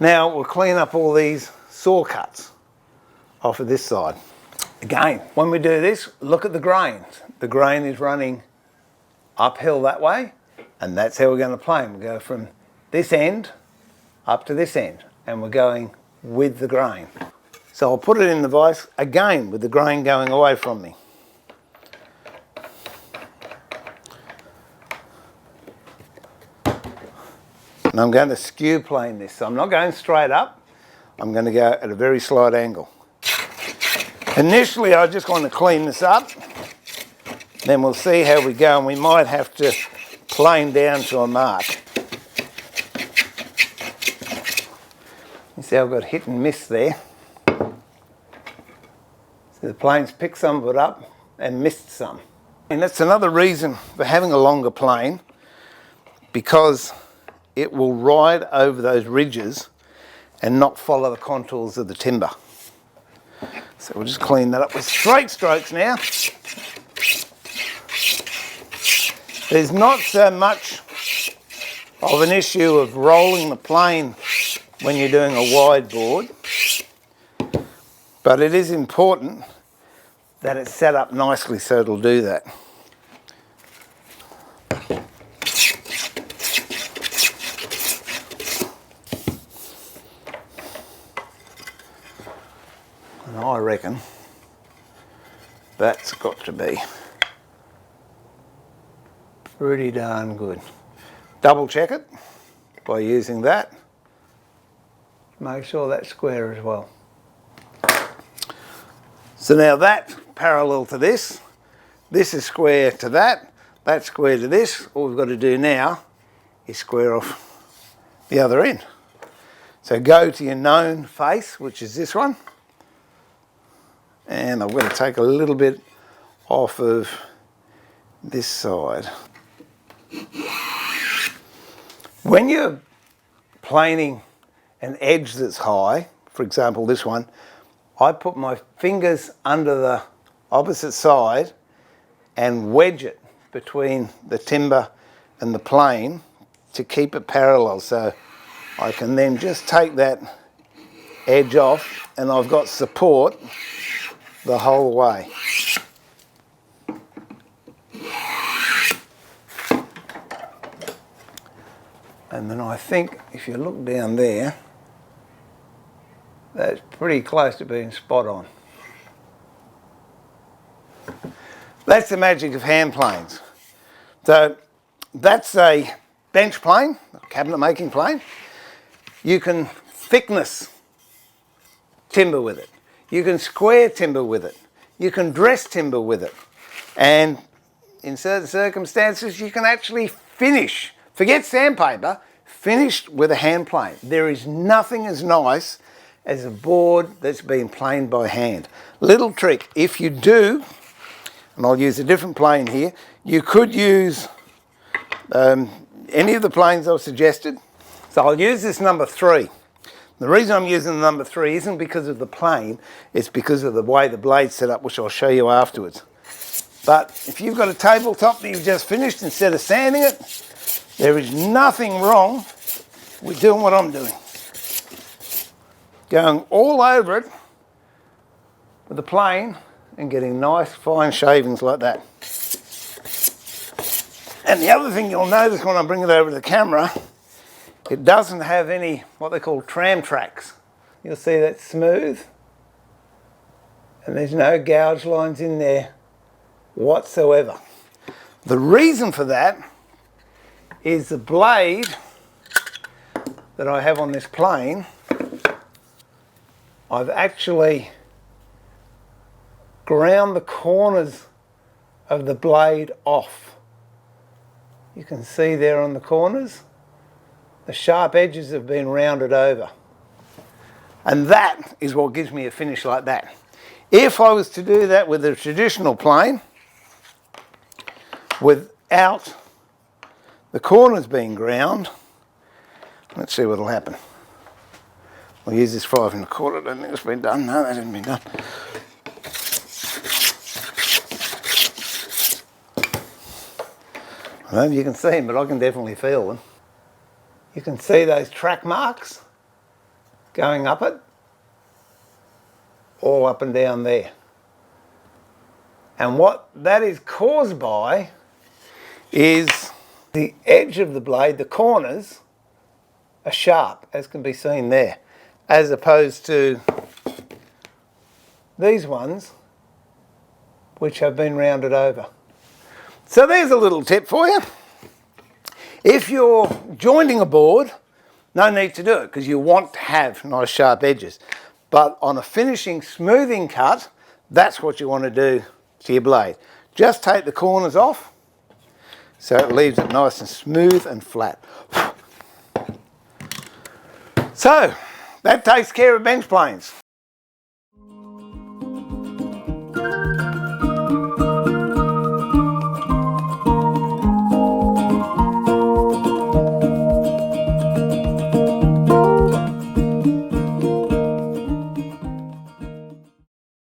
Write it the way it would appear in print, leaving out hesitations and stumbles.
Now we'll clean up all these saw cuts off of this side. Again, when we do this, look at the grain. The grain is running uphill that way, and that's how we're going to plane. We go from this end up to this end, and we're going with the grain. So I'll put it in the vise again with the grain going away from me. And I'm going to skew plane this, so I'm not going straight up, I'm going to go at a very slight angle. Initially I just want to clean this up, then we'll see how we go, and we might have to plane down to a mark. You see I've got hit and miss there. So the plane's picked some of it up and missed some. And that's another reason for having a longer plane, because it will ride over those ridges and not follow the contours of the timber. So we'll just clean that up with straight strokes now. There's not so much of an issue of rolling the plane when you're doing a wide board, but it is important that it's set up nicely so it'll do that. And I reckon that's got to be pretty darn good. Double check it by using that. Make sure that's square as well. So now that parallel to this is square to that, that's square to this. All we've got to do now is square off the other end. So go to your known face, which is this one. And I'm going to take a little bit off of this side. When you're planing an edge that's high, for example this one, I put my fingers under the opposite side and wedge it between the timber and the plane to keep it parallel, so I can then just take that edge off and I've got support the whole way. And then I think if you look down there, that's pretty close to being spot on. That's the magic of hand planes. So that's a bench plane, a cabinet making plane. You can thickness timber with it. You can square timber with it. You can dress timber with it. And in certain circumstances, you can actually finish, forget sandpaper, finished with a hand plane. There is nothing as nice as a board that's been planed by hand. Little trick, if you do, and I'll use a different plane here, you could use any of the planes I've suggested. So I'll use this number 3. The reason I'm using the number 3 isn't because of the plane, it's because of the way the blade's set up, which I'll show you afterwards. But if you've got a tabletop that you've just finished, instead of sanding it, there is nothing wrong with doing what I'm doing. Going all over it with the plane and getting nice fine shavings like that. And the other thing you'll notice when I bring it over to the camera, it doesn't have any what they call tram tracks. You'll see that's smooth and there's no gouge lines in there whatsoever. The reason for that is the blade that I have on this plane, I've actually ground the corners of the blade off. You can see there on the corners, the sharp edges have been rounded over. And that is what gives me a finish like that. If I was to do that with a traditional plane, without the corners being ground, let's see what will happen. We'll use this 5 1/4. I don't think it's been done. No, that hasn't been done. I don't know if you can see them, but I can definitely feel them. You can see those track marks going up it, all up and down there. And what that is caused by is the edge of the blade, the corners, are sharp, as can be seen there, as opposed to these ones, which have been rounded over. So there's a little tip for you. If you're jointing a board, no need to do it because you want to have nice sharp edges. But on a finishing smoothing cut, that's what you want to do to your blade. Just take the corners off so it leaves it nice and smooth and flat. So that takes care of bench planes.